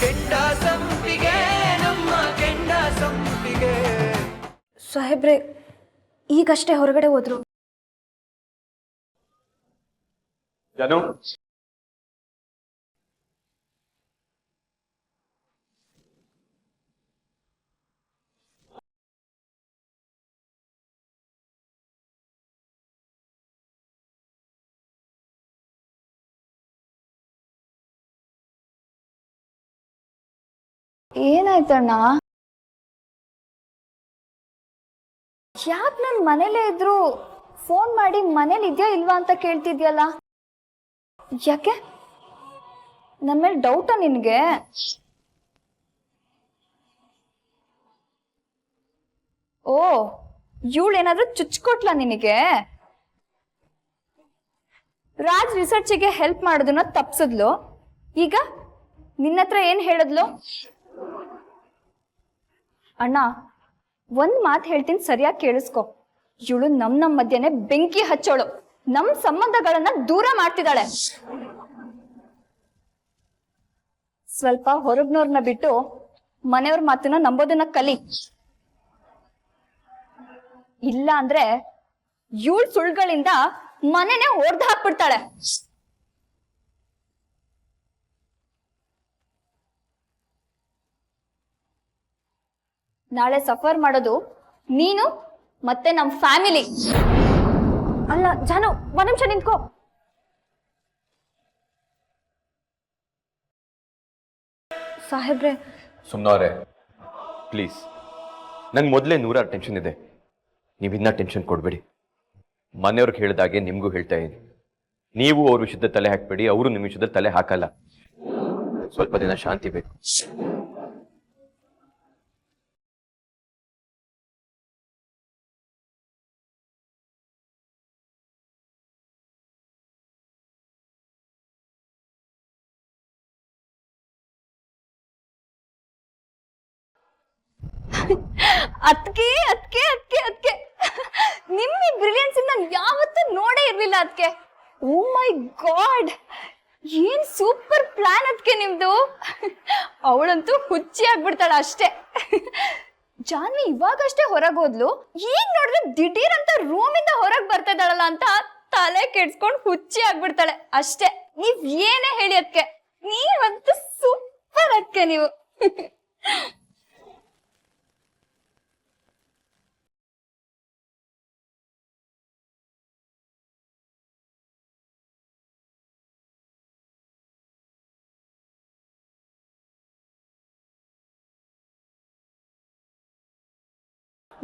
ಕೆಂಡ ಸಂಪಿಗೆ ನಮ್ಮ ಕೆಂಡ ಸಂಪಿಗೆ. ಸಾಹೇಬ್ರೆ ಈಗಷ್ಟೇ ಹೊರಗಡೆ ಹೋದ್ರು. ಜಾನು, ಏನಾಯ್ತಣ್ಣ? ಯಾಕೆ ನನ್ನ ಮನೇಲೇ ಇದ್ರು ಫೋನ್ ಮಾಡಿ ಮನೇಲಿ ಇದೆಯಾ ಇಲ್ವಾ ಅಂತ ಕೇಳ್ತಿದ್ಯಲ್ಲ? ಯಾಕೆ ನನ್ನ ಮೇಲೆ ಡೌಟಾ ನಿನಗೆ? ಓ, ಇವಳೇನಾದ್ರೂ ಚುಚ್ಕೊಟ್ಲಾ ನಿನಗೆ? ರಾಜ್ ರಿಸರ್ಚಿಗೆ ಹೆಲ್ಪ್ ಮಾಡೋದನ್ನ ತಪ್ಸಿದ್ಲು, ಈಗ ನಿನ್ನತ್ರ ಏನ್ ಹೇಳಿದ್ಲು? ಅಣ್ಣ, ಒಂದ್ ಮಾತು ಹೇಳ್ತೀನಿ, ಸರಿಯಾಗಿ ಕೇಳಿಸ್ಕೊ. ಇವಳು ನಮ್ ಮಧ್ಯೆನೆ ಬೆಂಕಿ ಹಚ್ಚೋಳು, ನಮ್ ಸಂಬಂಧಗಳನ್ನ ದೂರ ಮಾಡ್ತಿದ್ದಾಳೆ. ಸ್ವಲ್ಪ ಹೊರಗ್ನವ್ರನ್ನ ಬಿಟ್ಟು ಮನೆಯವ್ರ ಮಾತನ್ನ ನಂಬೋದನ್ನ ಕಲಿ. ಇಲ್ಲ ಅಂದ್ರೆ ಇವಳು ಸುಳ್ಗಳಿಂದ ಮನೆನೇ ಹೊಡೆದು ಹಾಕ್ಬಿಡ್ತಾಳೆ. ನಾಳೆ ಸಫರ್ ಮಾಡೋದು ನೀನು ಮತ್ತೆ ನಮ್ ಫ್ಯಾಮಿಲಿ. ಅಲ್ಲ ಜಾನು, ಒಂದ್ ನಿಮಿಷ ನಿಂತ್ಕೋ. ಸಾಹೇಬ್ರೆ, ಸುಮ್ನವ್ರೆ ಪ್ಲೀಸ್. ನಂಗೆ ಮೊದಲೇ 100 ಟೆನ್ಷನ್ ಇದೆ, ನೀವಿನ್ನ ಟೆನ್ಷನ್ ಕೊಡಬೇಡಿ. ಮನೆಯವ್ರಿಗೆ ಹೇಳಿದಾಗೆ ನಿಮಗೂ ಹೇಳ್ತಾ ಇದ್ದೀನಿ, ನೀವು ಅವ್ರ ವಿಷಯದ ತಲೆ ಹಾಕ್ಬೇಡಿ, ಅವರು ನಿಮ್ಮ ವಿಷಯದ ತಲೆ ಹಾಕಲ್ಲ. ಸ್ವಲ್ಪ ದಿನ ಶಾಂತಿ ಬೇಕು. ಅದ್ಕೆ ಅದ್ಕೆ ಅದ್ಕೆ ಅದ್ಕೆ ನಿಮ್ಮ ಬ್ರಿಲಿಯನ್ಸ್ ನಾನು ಯಾವತ್ತೂ ನೋಡೇ ಇರ್ಲಿಲ್ಲ ಅದ್ಕೆ. ಓ ಮೈ ಗಾಡ್, ಏನ್ ಸೂಪರ್ ಪ್ಲಾನ್ ಅದ್ಕೆ ನಿಮ್ದು. ಅವಳಂತೂ ಹುಚ್ಚಿ ಆಗ್ಬಿಡ್ತಾಳ ಅಷ್ಟೇ. ಜಾನ್ವಿ ಇವಾಗಷ್ಟೇ ಹೊರಗೆ ಹೋದ್ಲು, ಈಗ ನೋಡಿದ್ರೆ ದಿಢೀರ್ ಅಂತ ರೂಮಿಂದ ಹೊರಗೆ ಬರ್ತಾ ಇದ್ದಾಳಲ್ಲ ಅಂತ ತಲೆ ಕೆಡ್ಸ್ಕೊಂಡು ಹುಚ್ಚಿ ಆಗ್ಬಿಡ್ತಾಳೆ ಅಷ್ಟೇ. ನೀವ್ ಏನೇ ಹೇಳಿ ಅದ್ಕೆ, ನೀವಂತೂ ಸೂಪರ್ ಅದ್ಕೆ ನೀವು.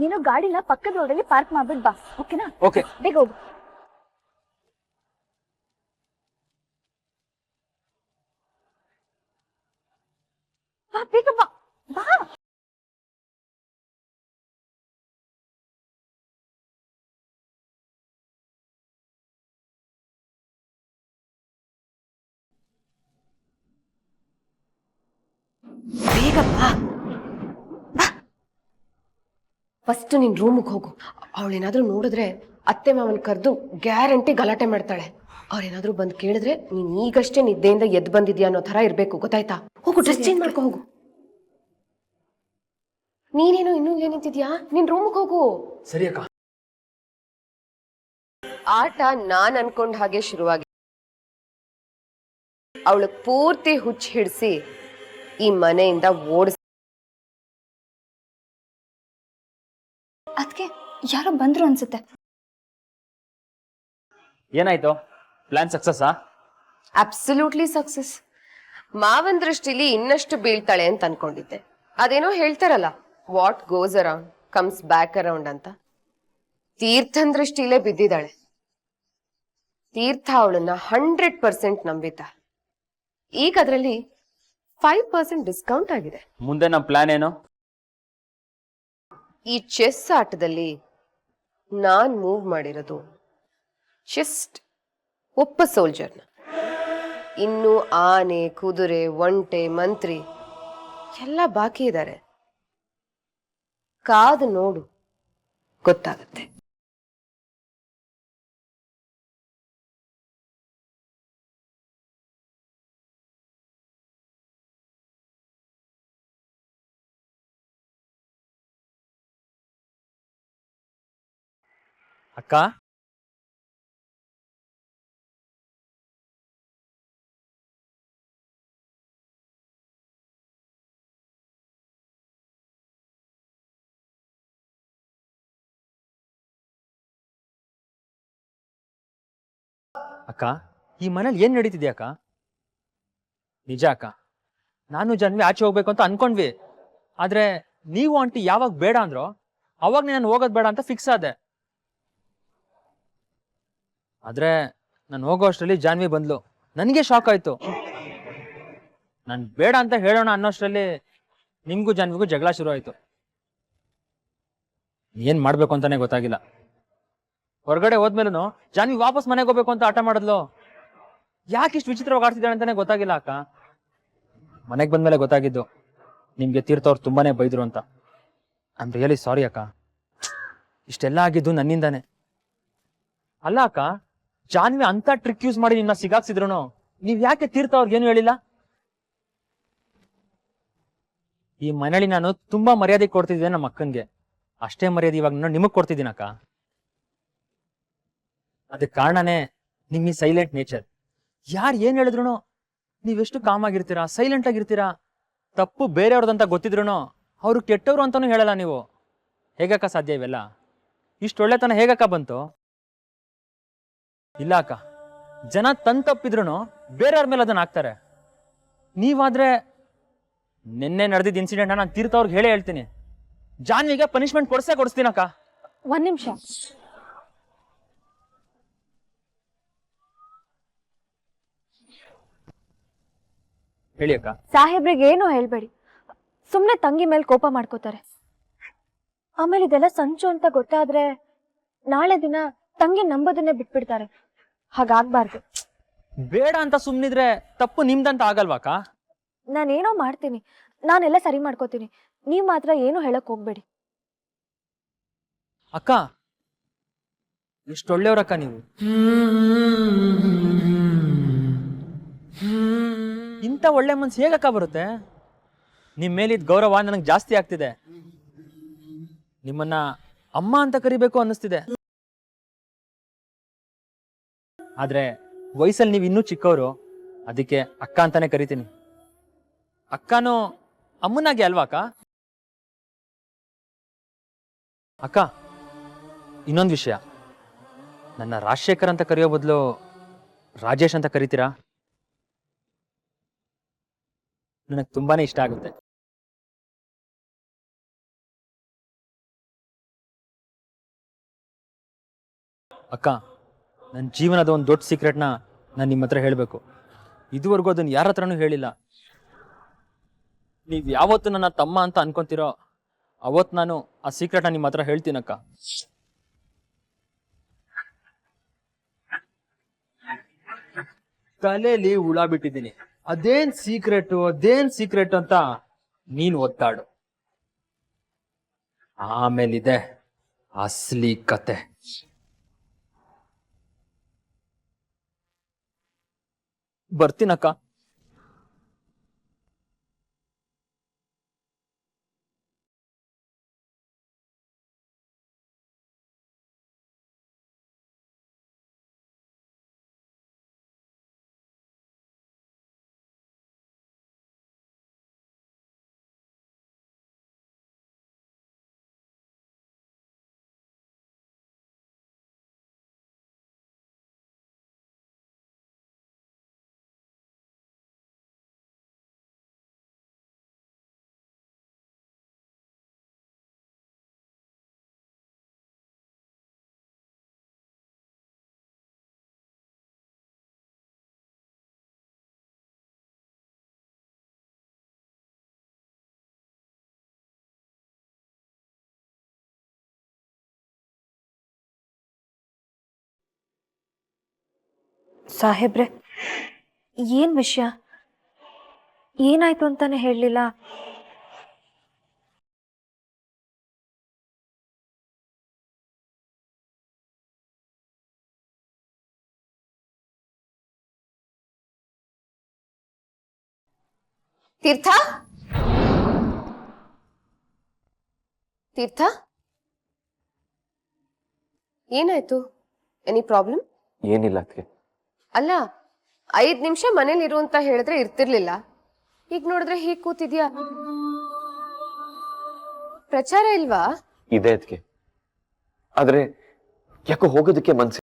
ನೀನು ಗಾಡಿನ ಪಕ್ಕದ ರೋಡಲ್ಲಿ ಪಾರ್ಕ್ ಮಾಡ್ಬಿಟ್ ಬಾ, ಓಕೆನಾ? ಓಕೆ, ಬೇಗ ಹೋಗು. ಬಾ ಬೇಗ ಬಾ ಬಾ. ಬೇಗ ಬಾ. ಫಸ್ಟ್ ನಿನ್ ರೂಮ್ಗೆ ಹೋಗು. ಅವಳೇನಾದ್ರೂ ನೋಡಿದ್ರೆ ಅತ್ತೆ ಮಾವನ್ ಕರೆದು ಗ್ಯಾರಂಟಿ ಗಲಾಟೆ ಮಾಡ್ತಾಳೆ. ಅವ್ರೇನಾದ್ರೂ ಬಂದು ಕೇಳಿದ್ರೆ ನೀನ್ ಈಗಷ್ಟೇ ನಿದ್ದೆಯಿಂದ ಎದ್ದು ಬಂದಿದ್ಯಾ ಅನ್ನೋ ತರ ಇರ್ಬೇಕು, ಗೊತ್ತಾಯ್ತಾ? ಹೋಗು, ಡ್ರೆಸ್ ಚೇಂಜ್ ಮಾಡ್ಕೊ ಹೋಗು. ನೀನೇನೋ ಇನ್ನೂ ಏನಿಂತಿದ್ಯಾ, ನಿನ್ ರೂಮ್ಗೆ ಹೋಗು. ಸರಿ ಅಕ್ಕ. ಆಟ ನಾನ್ ಅನ್ಕೊಂಡ್ ಹಾಗೆ ಶುರುವಾಗಿ ಅವಳು ಪೂರ್ತಿ ಹುಚ್ಚ ಹಿಡಿಸಿ ಈ ಮನೆಯಿಂದ ಓಡಿಸ್. ಅದಕ್ಕೆ ಯಾರೋ ಬಂದ್ರು ಅನ್ಸುತ್ತೆ. ಏನಾಯ್ತು? ಪ್ಲಾನ್ ಸಕ್ಸಸ್ಸಾ? Absolutely success. ಮಾವನ್ ದೃಷ್ಟಿಲಿ ಇನ್ನಷ್ಟು ಬೀಳ್ತಾಳೆ ಅಂತ ಅನ್ಕೊಂಡಿದ್ದೆ. ಅದೇನೋ ಹೇಳ್ತಾರಲ್ಲ, what goes around comes back around ಅಂತ. ತೀರ್ಥನ್ ದೃಷ್ಟಿಲೇ ಬಿದ್ದಿದ್ದಾಳೆ. ತೀರ್ಥ ಅವಳನ್ನ 100% ನಂಬಿದ್ದ. ಈಗ ಅದರಲ್ಲಿ 5% ಡಿಸ್ಕೌಂಟ್ ಆಗಿದೆ. ಮುಂದೆ ನಮ್ಮ ಪ್ಲಾನ್ ಏನು? ಈ ಚೆಸ್ ಆಟದಲ್ಲಿ ನಾನ್ ಮೂವ್ ಮಾಡಿರೋದು ಜಸ್ಟ್ ಒಬ್ಬ ಸೋಲ್ಜರ್ನ. ಇನ್ನು ಆನೆ, ಕುದುರೆ, ಒಂಟೆ, ಮಂತ್ರಿ ಎಲ್ಲ ಬಾಕಿ ಇದ್ದಾರೆ. ಕಾದು ನೋಡು, ಗೊತ್ತಾಗುತ್ತೆ. ಅಕ್ಕ ಅಕ್ಕ ಈ ಮನೇಲಿ ಏನ್ ನಡೀತಿದ್ಯಾ ಅಕ್ಕ? ನಿಜ ಅಕ್ಕ, ನಾನು ಜನ್ವಿ ಆಚೆ ಹೋಗ್ಬೇಕು ಅಂತ ಅನ್ಕೊಂಡ್ವಿ. ಆದ್ರೆ ನೀವು ಆಂಟಿ ಯಾವಾಗ ಬೇಡ ಅಂದ್ರೋ ಅವಾಗ ನಾನು ಹೋಗೋದ್ ಬೇಡ ಅಂತ ಫಿಕ್ಸ್ ಆದೆ. ಆದ್ರೆ ನಾನು ಹೋಗೋ ಅಷ್ಟರಲ್ಲಿ ಜಾನ್ವಿ ಬಂದ್ಲು. ನನಗೆ ಶಾಕ್ ಆಯ್ತು. ನಾನು ಬೇಡ ಅಂತ ಹೇಳೋಣ ಅನ್ನೋಷ್ಟರಲ್ಲಿ ನಿಮ್ಗೂ ಜಾನ್ವಿಗೂ ಜಗಳ ಶುರು ಆಯ್ತು. ಏನ್ ಮಾಡ್ಬೇಕು ಅಂತಾನೆ ಗೊತ್ತಾಗಿಲ್ಲ. ಹೊರಗಡೆ ಹೋದ್ಮೇಲೂ ಜಾನ್ವಿ ವಾಪಸ್ ಮನೆಗೆ ಹೋಗ್ಬೇಕು ಅಂತ ಆಟ ಮಾಡಿದ್ಲು. ಯಾಕೆ ಇಷ್ಟು ವಿಚಿತ್ರವಾಗಿ ಆಡ್ತಿದ್ದಾಳೆ ಅಂತಾನೆ ಗೊತ್ತಾಗಿಲ್ಲ ಅಕ್ಕ. ಮನೆಗೆ ಬಂದ್ಮೇಲೆ ಗೊತ್ತಾಗಿದ್ದು ನಿಮ್ಗೆ ತೀರ್ಥವ್ರು ತುಂಬಾನೇ ಬೈದ್ರು ಅಂತ. ಐ ಆಮ್ ರಿಯಲಿ ಸಾರಿ ಅಕ್ಕ. ಇಷ್ಟೆಲ್ಲ ಆಗಿದ್ದು ನನ್ನಿಂದಾನೆ. ಅಲ್ಲ ಅಕ್ಕ, ಜಾನ್ವಿ ಅಂತ ಟ್ರಿಕ್ ಯೂಸ್ ಮಾಡಿ ನಿನ್ನ ಸಿಗಾಕ್ಸಿದ್ರು ನೀವ್ ಯಾಕೆ ತೀರ್ಥ ಅವ್ರಿಗೇನು ಹೇಳಿಲ್ಲ? ಈ ಮನೇಲಿ ನಾನು ತುಂಬಾ ಮರ್ಯಾದೆ ಕೊಡ್ತಿದ್ದೆ ನಮ್ಮ ಅಕ್ಕನ್ಗೆ. ಅಷ್ಟೇ ಮರ್ಯಾದೆ ಇವಾಗ ನಾನು ನಿಮಗ್ ಕೊಡ್ತಿದ್ದೀನಕ್ಕ. ಅದಕ್ಕೆ ಕಾರಣನೇ ನಿಮ್ ಈ ಸೈಲೆಂಟ್ ನೇಚರ್. ಯಾರು ಏನ್ ಹೇಳಿದ್ರು ನೀವೆಷ್ಟು ಕಾಮ್ ಆಗಿರ್ತೀರಾ, ಸೈಲೆಂಟ್ ಆಗಿರ್ತೀರಾ. ತಪ್ಪು ಬೇರೆಯವ್ರದಂತ ಗೊತ್ತಿದ್ರು ಅವ್ರು ಕೆಟ್ಟವ್ರು ಅಂತಾನು ಹೇಳಲ್ಲ ನೀವು. ಹೇಗಕ್ಕ ಸಾಧ್ಯ ಇವೆಲ್ಲ? ಇಷ್ಟೊಳ್ಳೆತನ ಹೇಗಕ್ಕ ಬಂತು? ಇಲ್ಲ ಅಕ್ಕ, ಜನ ತನ್ ತಪ್ಪಿದ್ರು ಬೇರೆಯವ್ರ ಮೇಲೆ ಅದನ್ನ ಹಾಕ್ತಾರೆ. ನೀವಾದ್ರೆ ನಿನ್ನೆ ನಡೆದಿದ್ದ ಇನ್ಸಿಡೆಂಟ್ ನಾನು ತೀರ್ಥವ್ರಿಗೆ ಹೇಳೇ ಹೇಳ್ತೀನಿ. ಜಾನ್ವಿಗೆ ಪನಿಷ್ಮೆಂಟ್ ಕೊಡಿಸ್ತೀನಕ್ಕ. ಒಂದ್ ನಿಮಿಷ. ಹೇಳಿ ಅಕ್ಕ. ಸಾಹೇಬ್ರಿಗೆ ಏನು ಹೇಳ್ಬೇಡಿ, ಸುಮ್ನೆ ತಂಗಿ ಮೇಲೆ ಕೋಪ ಮಾಡ್ಕೋತಾರೆ. ಆಮೇಲೆ ಇದೆಲ್ಲ ಸಂಚು ಅಂತ ಗೊತ್ತಾದ್ರೆ ನಾಳೆ ದಿನ ತಂಗಿ ನಂಬೋದನ್ನೇ ಬಿಟ್ಬಿಡ್ತಾರೆ. ಹಾಗಾಗ್ಬಾರ್ದು. ಬೇಡ ಅಂತ ಸುಮ್ನಿದ್ರೆ ತಪ್ಪು ನಿಮ್ದಂತ ಆಗಲ್ವಾಕ? ನಾನೇನೋ ಮಾಡ್ತೀನಿ, ನಾನೆಲ್ಲ ಸರಿ ಮಾಡ್ಕೋತೀನಿ. ನೀವ್ ಮಾತ್ರ ಏನು ಹೇಳಕ್ ಹೋಗ್ಬೇಡಿ. ಅಕ್ಕ, ಎಷ್ಟೊಳ್ಳೆಯವ್ರಕ್ಕ ನೀವು. ಇಂಥ ಒಳ್ಳೆ ಮನ್ಸು ಹೇಗಕ್ಕ ಬರುತ್ತೆ? ನಿಮ್ ಮೇಲಿದ್ ಗೌರವ ನನಗೆ ಜಾಸ್ತಿ ಆಗ್ತಿದೆ. ನಿಮ್ಮನ್ನ ಅಮ್ಮ ಅಂತ ಕರಿಬೇಕು ಅನ್ನಿಸ್ತಿದೆ. ಆದ್ರೆ ವಯಸ್ಸಲ್ಲಿ ನೀವು ಇನ್ನೂ ಚಿಕ್ಕವರು, ಅದಕ್ಕೆ ಅಕ್ಕ ಅಂತಾನೆ ಕರಿತೀನಿ. ಅಕ್ಕನೂ ಅಮ್ಮನಾಗೆ ಅಲ್ವಾ ಅಕ್ಕ? ಅಕ್ಕ, ಇನ್ನೊಂದು ವಿಷಯ, ನನ್ನ ರಾಜಶೇಖರ್ ಅಂತ ಕರೆಯೋ ಬದಲು ರಾಜೇಶ್ ಅಂತ ಕರಿತೀರಾ? ನನಗೆ ತುಂಬಾನೇ ಇಷ್ಟ ಆಗುತ್ತೆ. ಅಕ್ಕ, ನನ್ನ ಜೀವನದ ಒಂದು ದೊಡ್ಡ ಸೀಕ್ರೆಟ್ನ ನಾನು ನಿಮ್ಮ ಹತ್ರ ಹೇಳಬೇಕು. ಇದುವರೆಗೂ ಅದನ್ನ ಯಾರ ಹತ್ರನೂ ಹೇಳಿಲ್ಲ. ನೀವು ಯಾವತ್ತು ನನ್ನ ತಮ್ಮ ಅಂತ ಅನ್ಕೊಂತೀರೋ ಅವತ್ತು ನಾನು ಆ ಸೀಕ್ರೆಟ್ನ ನಿಮ್ಮ ಹತ್ರ ಹೇಳ್ತೀನಕ್ಕ. ತಲೆಯಲ್ಲಿ ಹುಳ ಬಿಟ್ಟಿದ್ದೀನಿ. ಅದೇನ್ ಸೀಕ್ರೆಟ್ ಅಂತ ನೀನ್ ಒತ್ತಾಡು. ಆಮೇಲಿದೆ ಅಸಲಿ ಕತೆ. ಬರ್ತೀನಕ್ಕ. ಸಾಹೇಬ್ರೆ, ಏನ್ ವಿಷಯ? ಏನಾಯ್ತು ಅಂತಾನೆ ಹೇಳಲಿಲ್ಲ. ತೀರ್ಥ, ತೀರ್ಥ, ಏನಾಯ್ತು? Any problem? ಏನಿಲ್ಲ ಅದಕ್ಕೆ. ಅಲ್ಲ, 5 ನಿಮಿಷ ಮನೇಲಿ ಇರು ಅಂತ ಹೇಳಿದ್ರೆ ಇರ್ತಿರ್ಲಿಲ್ಲ. ಈಗ ನೋಡಿದ್ರೆ ಹೀಗ್ ಕೂತಿದ್ಯಾ. ಪ್ರಚಾರ ಇಲ್ವಾ? ಇದೆ ಅದಕ್ಕೆ, ಆದ್ರೆ ಯಾಕೋ ಹೋಗೋದಕ್ಕೆ ಮನ್ಸಿ.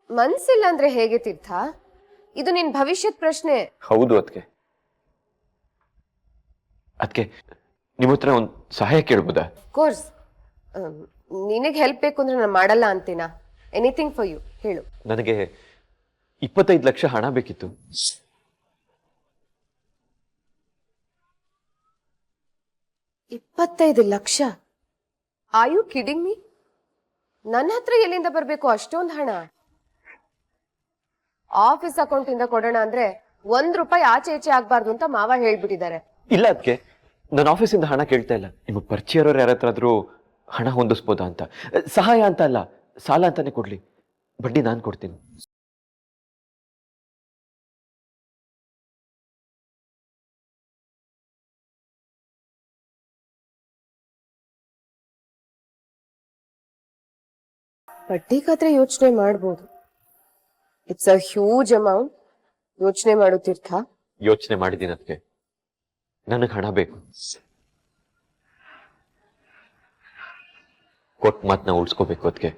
ಮನ್ಸಿಲ್ಲ ಅಂದ್ರೆ ಹೇಗೆ ತೀರ್ಥ? ಇದು ನಿನ್ ಭವಿಷ್ಯದ ಪ್ರಶ್ನೆ. ಹೌದು ಅದಕ್ಕೆ. ಅದಕ್ಕೆ ನಿಮ್ಮ ಹತ್ರ ಒಂದು ಸಹಾಯ ಕೇಳ್ಬೋದಾ? ಕೋರ್ಸ್. ನಿನಗೆ ಹೆಲ್ಪ್ ಬೇಕು ಅಂದ್ರೆ ನಾನು ಮಾಡಲ್ಲ ಅಂತೀನ. ಎನಿಥಿಂಗ್ ಫಾರ್ ಯು, ಹೇಳು. ನನಗೆ 25 ಲಕ್ಷ ಹಣ ಬೇಕಿತ್ತು. 25 lakh? Are you kidding me? ನನ್ನ ಹತ್ರ ಎಲ್ಲಿಂದ ಬರ್ಬೇಕು ಅಷ್ಟೊಂದು ಹಣ? ಆಫೀಸ್ ಅಕೌಂಟ್ ಇಂದ ಕೊಡೋಣ ಅಂದ್ರೆ ₹1 ಆಚೆ ಈಚೆ ಆಗ್ಬಾರ್ದು ಅಂತ ಮಾವ ಹೇಳ್ಬಿಟ್ಟಿದ್ದಾರೆ. ಇಲ್ಲ ಅದಕ್ಕೆ, ನನ್ನ ಆಫೀಸಿಂದ ಹಣ ಕೇಳ್ತಾ ಇಲ್ಲ. ನಿಮಗೆ ಪರಿಚಯ ಇರೋರು ಯಾರ ಹತ್ರ ಆದ್ರೂ ಹಣ ಹೊಂದಿಸ್ಬೋದಾ ಅಂತ. ಸಹಾಯ ಅಂತ ಅಲ್ಲ, ಸಾಲ ಅಂತಾನೆ ಕೊಡ್ಲಿ, ಬಡ್ಡಿ ನಾನು ಕೊಡ್ತೀನಿ. ಬಡ್ಡಿಗಾದ್ರೆ ಯೋಚನೆ ಮಾಡ್ಬೋದು. It's a huge amount. ಯೋಚನೆ ಮಾಡು ತೀರ್ಥ. ಯೋಚನೆ ಮಾಡಿದ್ದೀನಿ ಅದಕ್ಕೆ. ನನಗೆ ಹಣ ಬೇಕು. ಕೊಟ್ಟು ಮಾತನ್ನ ಉಳಿಸ್ಕೋಬೇಕು ಅದಕ್ಕೆ.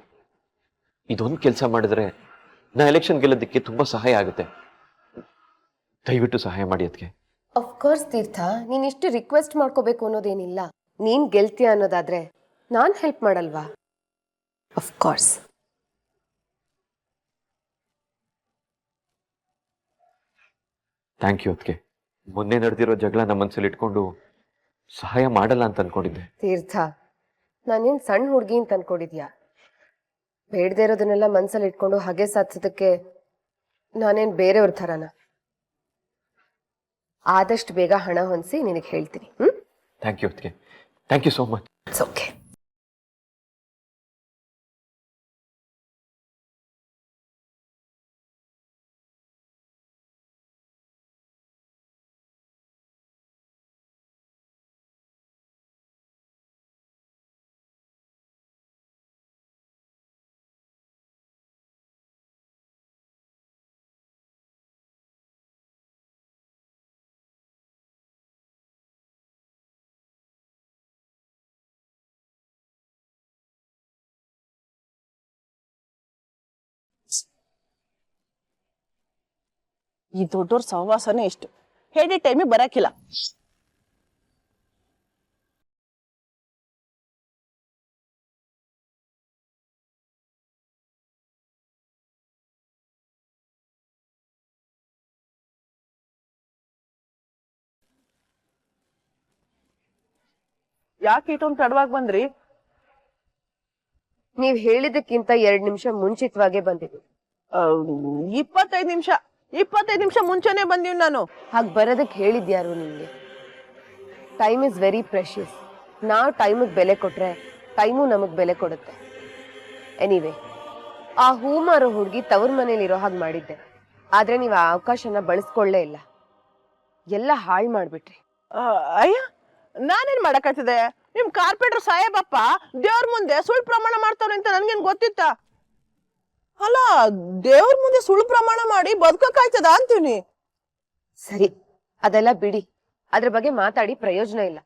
ಇದೊಂದು ಕೆಲಸ ಮಾಡಿದ್ರೆ ನಾ ಎಲೆಕ್ಷನ್ ಗೆಲ್ಲೋದಕ್ಕೆ ತುಂಬಾ ಸಹಾಯ ಆಗುತ್ತೆ. ದಯವಿಟ್ಟು ಸಹಾಯ ಮಾಡಿ ಅದಕ್ಕೆ. ಅಫ್ಕೋರ್ಸ್ ತೀರ್ಥ, ನೀನ್ ಇಷ್ಟು ರಿಕ್ವೆಸ್ಟ್ ಮಾಡ್ಕೋಬೇಕು ಅನ್ನೋದೇನಿಲ್ಲ. ನೀನ್ ಗೆಲ್ತೀಯ ಅನ್ನೋದಾದ್ರೆ ನಾನ್ ಹೆಲ್ಪ್ ಮಾಡಲ್ವಾ? ಅಫ್ಕೋರ್ಸ್. ಥ್ಯಾಂಕ್ ಯು ಅದಕ್ಕೆ. ಮೊನ್ನೆ ನಡೆದಿರೋ ಜಗಳ ನಮ್ಮ ಮನಸ್ಸಲ್ಲಿ ಇಟ್ಕೊಂಡು ಸಹಾಯ ಮಾಡಲ್ಲ ಅಂತ ಅನ್ಕೊಂಡಿದ್ದೆ. ತೀರ್ಥ, ನಾನೇನ್ ಸಣ್ಣ ಹುಡುಗಿ ಅಂತ ಅನ್ಕೊಂಡಿದ್ಯಾ? ಬೇಡದೇ ಇರೋದನ್ನೆಲ್ಲ ಮನ್ಸಲ್ಲಿ ಇಟ್ಕೊಂಡು ಹಾಗೆ ಸಾಧಿಸೋದಕ್ಕೆ ನಾನೇನ್ ಬೇರೆಯವ್ರ ಥರನ? ಆದಷ್ಟು ಬೇಗ ಹಣ ಹೊಂದಿಸಿ ನಿನಗೆ ಹೇಳ್ತೀನಿ. ಥ್ಯಾಂಕ್ ಯು ಅದಕ್ಕೆ. Thank you so much. It's okay. ಈ ದೊಡ್ಡೋರ್ ಸಹವಾಸನೇ ಎಷ್ಟು, ಹೇಳಿ ಟೈಮಿಗೆ ಬರಕಿಲ್ಲ. ಯಾಕೆ ಇಷ್ಟೊಂದು ತಡವಾಗಿ ಬಂದ್ರಿ? ನೀವ್ ಹೇಳಿದಕ್ಕಿಂತ 2 ನಿಮಿಷ ಮುಂಚಿತವಾಗೇ ಬಂದಿದ್ವಿ. 25 ನಿಮಿಷ ಮುಂಚೆನೆ ಬಂದೀವಿ ನಾನು. ಹಾಗೆ ಬರೋದಕ್ಕೆ ಹೇಳಿದ್ಯಾರು ನಿಮ್ಗೆ? Time is very precious. ನಾವು ಟೈಮಿಗೆ ಬೆಲೆ ಕೊಟ್ರೆ ಟೈಮು ನಮಗ್ ಬೆಲೆ ಕೊಡುತ್ತೆ. ಎನಿವೆ, ಆ ಹೂ ಮಾರೋ ಹುಡುಗಿ ತವ್ರ ಮನೇಲಿರೋ ಹಾಗೆ ಮಾಡಿದ್ದೆ. ಆದ್ರೆ ನೀವು ಆ ಅವಕಾಶನ ಬಳಸ್ಕೊಳ್ಳೇ ಇಲ್ಲ, ಎಲ್ಲ ಹಾಳು ಮಾಡ್ಬಿಟ್ರಿ. ಅಯ್ಯ, ನಾನೇನ್ ಮಾಡಕತ್ತಿದೆ? ನಿಮ್ ಕಾರ್ಪೆಂಟರ್ ಸಾಹೇಬಪ್ಪ ದೇವ್ರ ಮುಂದೆ ಸುಳ್ಳು ಪ್ರಮಾಣ ಮಾಡ್ತಾವ್ರೆ ಅಂತ ನನ್ಗೇನ್ ಗೊತ್ತಿತ್ತ? ಅಲ್ಲ, ದೇವ್ರ ಮುಂದೆ ಸುಳ್ಳು ಪ್ರಮಾಣ ಮಾಡಿ ಬದುಕಕ್ಕಾಯ್ತದ ಅಂತೀವಿ. ಸರಿ, ಅದೆಲ್ಲ ಬಿಡಿ. ಅದ್ರ ಬಗ್ಗೆ ಮಾತಾಡಿ ಪ್ರಯೋಜನ ಇಲ್ಲ.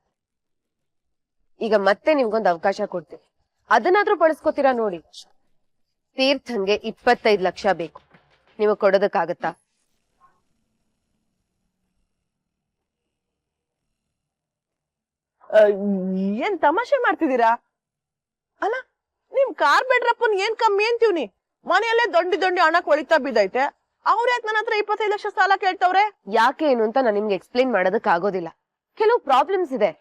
ಈಗ ಮತ್ತೆ ನಿಮ್ಗೊಂದು ಅವಕಾಶ ಕೊಡ್ತೀನಿ, ಅದನ್ನಾದ್ರೂ ಬಳಸ್ಕೊತೀರಾ ನೋಡಿ. ತೀರ್ಥನ್ಗೆ 25 ಲಕ್ಷ ಬೇಕು. ನೀವು ಕೊಡೋದಕ್ಕಾಗತ್ತಾ? ಏನ್ ತಮಾಷೆ ಮಾಡ್ತಿದ್ದೀರಾ? ಅಲ್ಲ, ನಿಮ್ ಕಾರ್ಪೆಂಟ್ರಪ್ಪನ್ ಏನ್ ಕಮ್ಮಿ ಅಂತೀವ್ನಿ? ಮನೆಯಲ್ಲೇ ದೊಡ್ಡ ಹಣ ಕೊಳಿತಾ ಬಿದ್ದೈತೆ. ಅವ್ರ ಯಾಕೆ ನನ್ನ ಹತ್ರ 25 ಲಕ್ಷ ಸಾಲ ಕೇಳ್ತವ್ರೆ? ಯಾಕೆ ಏನು ಅಂತ ನಾನು ನಿಮ್ಗೆ ಎಕ್ಸ್ಪ್ಲೇನ್ ಮಾಡೋದಕ್ ಆಗೋದಿಲ್ಲ. ಕೆಲವು ಪ್ರಾಬ್ಲಮ್ಸ್ ಇದೆ,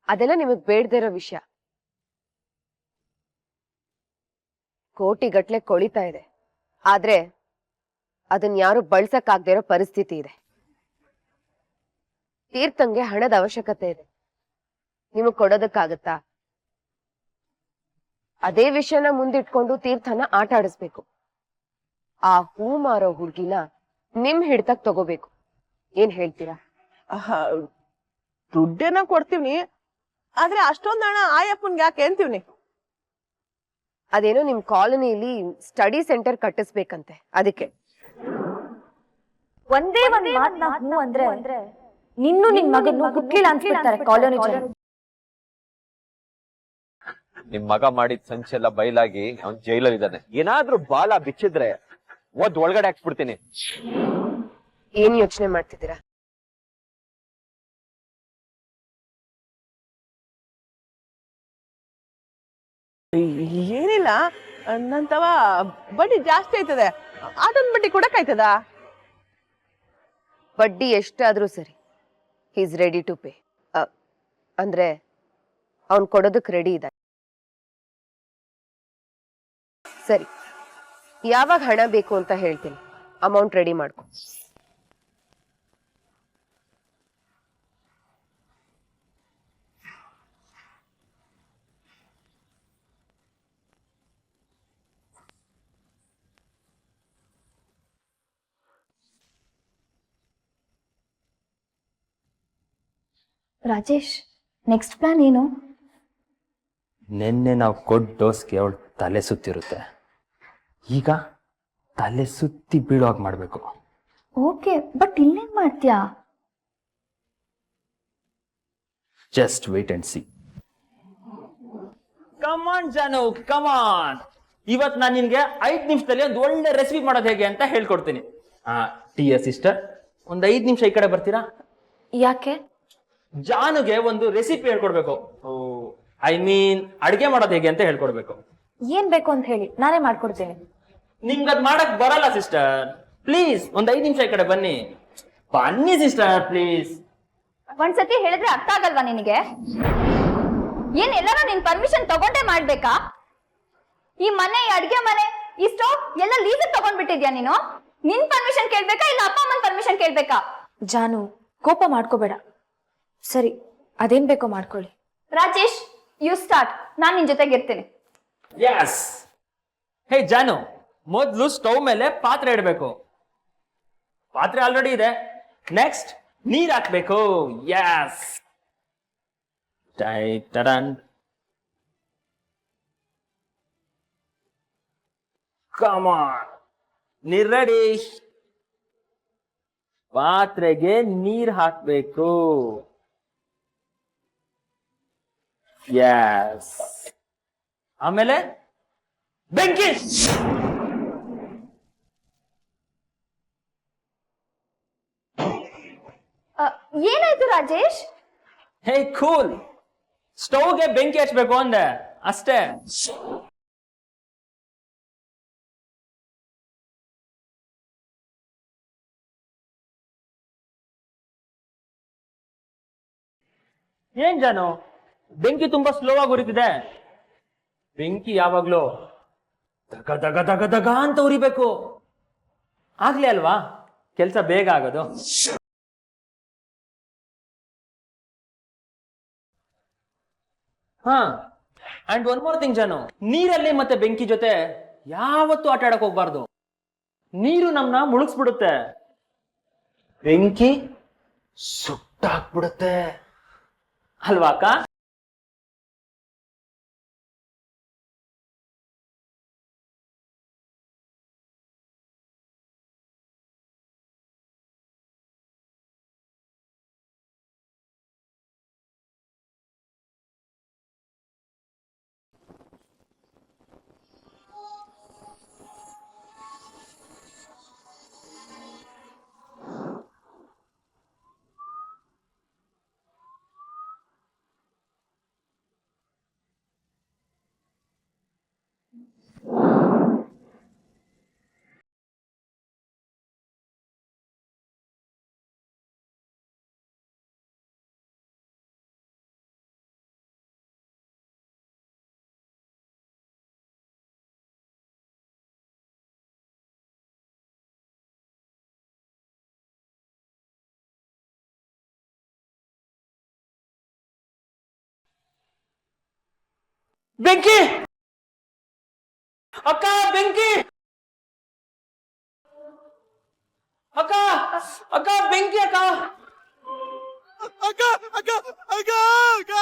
ಅದೆಲ್ಲ ನಿಮಗ್ ಬೇಡದೇ ಇರೋ ವಿಷಯ. ಕೋಟಿಗಟ್ಲೆ ಕೊಳಿತಾ ಇದೆ, ಆದ್ರೆ ಅದನ್ನ ಯಾರು ಬಳಸಕ್ಕಾಗದೇ ಇರೋ ಪರಿಸ್ಥಿತಿ ಇದೆ. ತೀರ್ಥಂಗೆ ಹಣದ ಅವಶ್ಯಕತೆ ಇದೆ, ನಿಮಗ್ ಕೊಡೋದಕ್ಕಾಗತ್ತಾ? ಅದೇ ವಿಷಯನ ಮುಂದಿಟ್ಕೊಂಡು ತೀರ್ಥನ ಆಟ ಆಡಿಸ್ಬೇಕು. ಆ ಹೂ ಮಾರೋ ಹುಡ್ಗಿನ ನಿಮ್ ಹಿಡ್ತಕ್ ತಗೋಬೇಕು. ಏನ್ ಹೇಳ್ತೀರಾ? ದುಡ್ಡೇನ ಕೊಡ್ತೀವಿ, ಆದ್ರೆ ಅಷ್ಟೊಂದ್ ಹಣ ಆಯಪ್ಪನ್ಗೆ ಯಾಕೆ ಅಂತೀವ್ನಿ? ಅದೇನೋ ನಿಮ್ ಕಾಲೋನಿಲಿ ಸ್ಟಡಿ ಸೆಂಟರ್ ಕಟ್ಟಿಸ್ಬೇಕಂತೆ, ಅದಕ್ಕೆ. ಒಂದೇ ಒಂದ್ ಮಾತ್ನ ಹ್ಞೂ ಅಂದ್ರೆ ನಿನ್ನೂ ನಿನ್ ಮಗನ್ನು ಹುಟ್ಟಿಲ್ಲ ಅನ್ಸ್ಬಿಡ್ತಾರೆ ಕಾಲೋನಿ ಜನ. ನಿಮ್ ಮಗ ಮಾಡಿದ ಸಂಚೆಲ್ಲ ಬಯಲಾಗಿ ಅವ್ನ್ ಜೈಲಲ್ಲಿ ಇದ್ದಾನೆ. ಏನಾದ್ರೂ ಬಾಲ ಬಿಚ್ಚಿದ್ರೆ ಒಳಗಡೆ ಹಾಕ್ಸ್ಬಿಡ್ತೀನಿ. ಏನ್ ಯೋಚನೆ ಮಾಡ್ತಿದ್ದೀರಾ? ಏನಿಲ್ಲ, ನಂತವ ಬಡ್ಡಿ ಜಾಸ್ತಿ ಆಯ್ತದೆ, ಅದೊಂದ್ ಬಡ್ಡಿ ಕೊಡಕ್ಕಾಯ್ತದ? ಬಡ್ಡಿ ಎಷ್ಟಾದ್ರೂ ಸರಿ, ಈಸ್ ರೆಡಿ ಟು ಪೇ. ಅಂದ್ರೆ ಅವ್ನ್ ಕೊಡೋದಕ್ ರೆಡಿ ಇದ್ದಾನೆ. ಸರಿ, ಯಾವಾಗ ಹಣ ಬೇಕು ಅಂತ ಹೇಳ್ತೀನಿ, ಅಮೌಂಟ್ ರೆಡಿ ಮಾಡ್ಕೊ. ರಾಜೇಶ್, ನೆಕ್ಸ್ಟ್ ಪ್ಲಾನ್ ಏನು? ನಿನ್ನೆ ನಾವು ಕೊಟ್ಟ ಡೋಸ್ಗೆ ಅವಳು ತಲೆ ಸುತ್ತಿರುತ್ತೆ, ಈಗ ತಲೆ ಸುತ್ತಿ ಬೀಳುವಾಗ ಮಾಡಬೇಕು. ಓಕೆ, ಬಟ್ ಇಲ್ಲೇನ್ ಮಾಡ್ತೀಯಾ? Just wait and see. Come on ಜಾನು, ಕಮಾನ್. ಇವತ್ತು ನಾನು ನಿನ್ಗೆ 5 ನಿಮಿಷದಲ್ಲಿ ಒಂದು ಒಳ್ಳೆ ರೆಸಿಪಿ ಮಾಡೋದು ಹೇಗೆ ಅಂತ ಹೇಳ್ಕೊಡ್ತೀನಿ. ಟಿಯ ಸಿಸ್ಟರ್, ಒಂದು 5 ನಿಮಿಷ ಈ ಕಡೆ ಬರ್ತೀರಾ? ಯಾಕೆ? ಜಾನುಗೆ ಒಂದು ರೆಸಿಪಿ ಹೇಳ್ಕೊಡ್ಬೇಕು. ಐ ಮೀನ್ ಅಡ್ಗೆ ಮಾಡೋದು ಹೇಗೆ ಅಂತ ಹೇಳ್ಕೊಡ್ಬೇಕು. ಏನ್ ಬೇಕು ಅಂತ ಹೇಳಿ, ನಾನೇ ಮಾಡ್ಕೊಡ್ತೀನಿ. ನಿಮ್ಗೆ ಅದ್ ಮಾಡಕ್ ಬರಲ್ಲ ಸಿಸ್ಟರ್, ಪ್ಲೀಸ್ ಒಂದ್ 5 ನಿಮಿಷ ಈ ಕಡೆ ಬನ್ನಿ. ಬನ್ನಿ ಸಿಸ್ಟರ್, ಪ್ಲೀಸ್. ಒಂದ್ಸತಿ ಹೇಳಿದ್ರೆ ಅರ್ಥ ಆಗಲ್ವಾ ನಿನಗೆ? ಏನ್ ಎಲ್ಲಾರು ನಿನ್ ಪರ್ಮಿಷನ್ ತಗೊಂಡೇ ಮಾಡ್ಬೇಕಾ? ಈ ಮನೆ, ಈ ಅಡ್ಗೆ ಮನೆ, ಈ ಸ್ಟೋವ್ ಎಲ್ಲ ಲೀಸ್ ತಗೊಂಡ್ಬಿಟ್ಟಿದ್ಯಾ ನೀನು? ನಿನ್ ಪರ್ಮಿಷನ್ ಕೇಳ್ಬೇಕಾ ಇಲ್ಲ ಅಪ್ಪ ಅಮ್ಮನ್ ಪರ್ಮಿಷನ್ ಕೇಳ್ಬೇಕಾ? ಜಾನು, ಕೋಪ ಮಾಡ್ಕೋಬೇಡ. ಸರಿ, ಅದೇನ್ ಬೇಕೋ ಮಾಡ್ಕೊಳ್ಳಿ. Rajesh, you start. ನಾನ್ ನಿನ್ ಜೊತೆಗೆ ಇರ್ತೀನಿ. ಯಸ್. ಹೇ ಜಾನು, ಮೊದ್ಲು ಸ್ಟವ್ ಮೇಲೆ ಪಾತ್ರೆ ಇಡಬೇಕು. ಪಾತ್ರೆ ಆಲ್ರೆಡಿ ಇದೆ. ನೆಕ್ಸ್ಟ್ ನೀರ್ ಹಾಕ್ಬೇಕು. ಯಸ್. ಟೈಟರನ್. ಕಮ್ ಆನ್, ನೀರ್ ರೆಡಿ. ಪಾತ್ರೆಗೆ ನೀರ್ ಹಾಕ್ಬೇಕು. ಯಸ್. ಆಮೇಲೆ ಬೆಂಕಿ. ಏನಾಯ್ತು ರಾಜೇಶ್? ಹೇ ಕೂಲ್, ಸ್ಟವ್ಗೆ ಬೆಂಕಿ ಹಚ್ಬೇಕು ಅಂದೆ ಅಷ್ಟೇ. ಏನ್ ಜಾನು, ಬೆಂಕಿ ತುಂಬಾ ಸ್ಲೋ ಆಗಿ ಉರಿತಿದೆ. ಬೆಂಕಿ ಯಾವಾಗ್ಲೂ ದಗ ದಗ ದಗ ದಗ ಅಂತ ಉರಿಬೇಕು, ಆಗ್ಲೇ ಅಲ್ವಾ ಕೆಲ್ಸ ಬೇಗ ಆಗೋದು. ಹಾ, ಅಂಡ್ ಒನ್ ಮೋರ್ ಥಿಂಗ್ ಜಾನು, ನೀರಲ್ಲಿ ಮತ್ತೆ ಬೆಂಕಿ ಜೊತೆ ಯಾವತ್ತೂ ಆಟ ಆಡಕ್ ಹೋಗ್ಬಾರ್ದು. ನೀರು ನಮ್ನ ಮುಳುಗಿಸ್ಬಿಡುತ್ತೆ, ಬೆಂಕಿ ಸುಟ್ಟಾಕ್ಬಿಡುತ್ತೆ ಅಲ್ವಾ ಅಕ್ಕ? ಬೆಂಕಿ ಅಕ್ಕ, ಬೆಂಕಿ ಅಕ್ಕ, ಅಕ್ಕ ಬೆಂಕಿ ಅಕ್ಕ. ಅಕ್ಕ ಅಕ್ಕ ಅಕ್ಕ ಅಕ್ಕ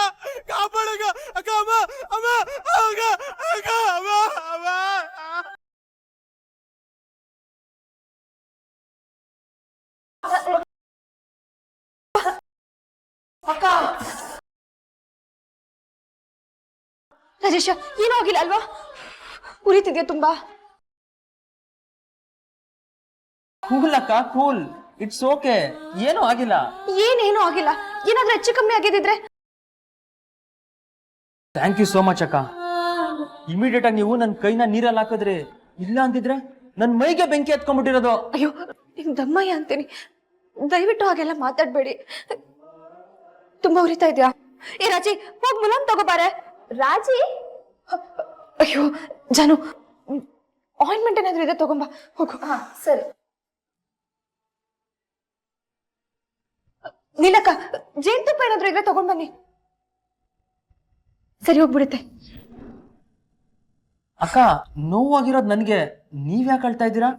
ಕಾಪಾಡಕ್ಕ ಅಕ್ಕ ಅಮ್ಮ ಅಮ್ಮ ಅಕ್ಕ ಅಕ್ಕ ಅಮ್ಮ ಅಮ್ಮ ರಾಜೇಶ ಏನೂ ಆಗಿಲ್ಲ ಅಲ್ವಾ? ಉರಿತಿದ್ಯಾ ತುಂಬಾ? ಕೂಲ್ ಅಕ್ಕ ಕೂಲ್, ಇಟ್ಸ್ ಓಕೆ, ಏನೂ ಆಗಿಲ್ಲ. ಏನೇನೂ ಆಗಿಲ್ಲ. ಏನಾದ್ರೂ ಹೆಚ್ಚು ಕಮ್ಮಿ ಆಗಿದ್ರೆ? ಥ್ಯಾಂಕ್ ಯು ಸೋ ಮಚ್ ಅಕ್ಕ. ಇಮಿಡಿಯೇಟ್ ಆಗಿ ನೀವು ನನ್ನ ಕೈನ ನೀರಲ್ಲಿ ಹಾಕಿದ್ರಿ, ಇಲ್ಲ ಅಂತಿದ್ರೆ ನನ್ನ ಮೈಗೆ ಬೆಂಕಿ ಹತ್ಕೊಂಡ್ಬಿಟ್ಟಿರೋದು. ಅಯ್ಯೋ ನಿಮ್ ದಮ್ಮಯ್ಯ ಅಂತೀನಿ, ದಯವಿಟ್ಟು ಹಾಗೆಲ್ಲ ಮಾತಾಡ್ಬೇಡಿ. ತುಂಬಾ ಉರಿತಾ ಇದ್ಯಾ? ಏ ರಾಜಿ, ಹೋಗ್ ಮುಲಾಮ್ ತಗೋಬಾರೆ. ರಾಜಿ, ಅಯ್ಯೋ ಜಾನು, ಆಯಿಂಟ್ಮೆಂಟ್ ಏನಾದ್ರೂ ಇದೆ ತಗೊಂಬಾ, ಹೋಗು. ಸರಿ. ನೀಲಕ್ಕ, ಜೇನುತುಪ್ಪ ಏನಾದ್ರೂ ಇದ್ರೆ ತಗೊಂಡ್ ಬನ್ನಿ. ಸರಿ, ಹೋಗ್ಬಿಡುತ್ತೆ. ಅಕ್ಕ, ನೋವಾಗಿರೋದು ನನಗೆ, ನೀವ್ ಯಾಕೆ ಅಳ್ತಾ ಇದ್ದೀರಾ?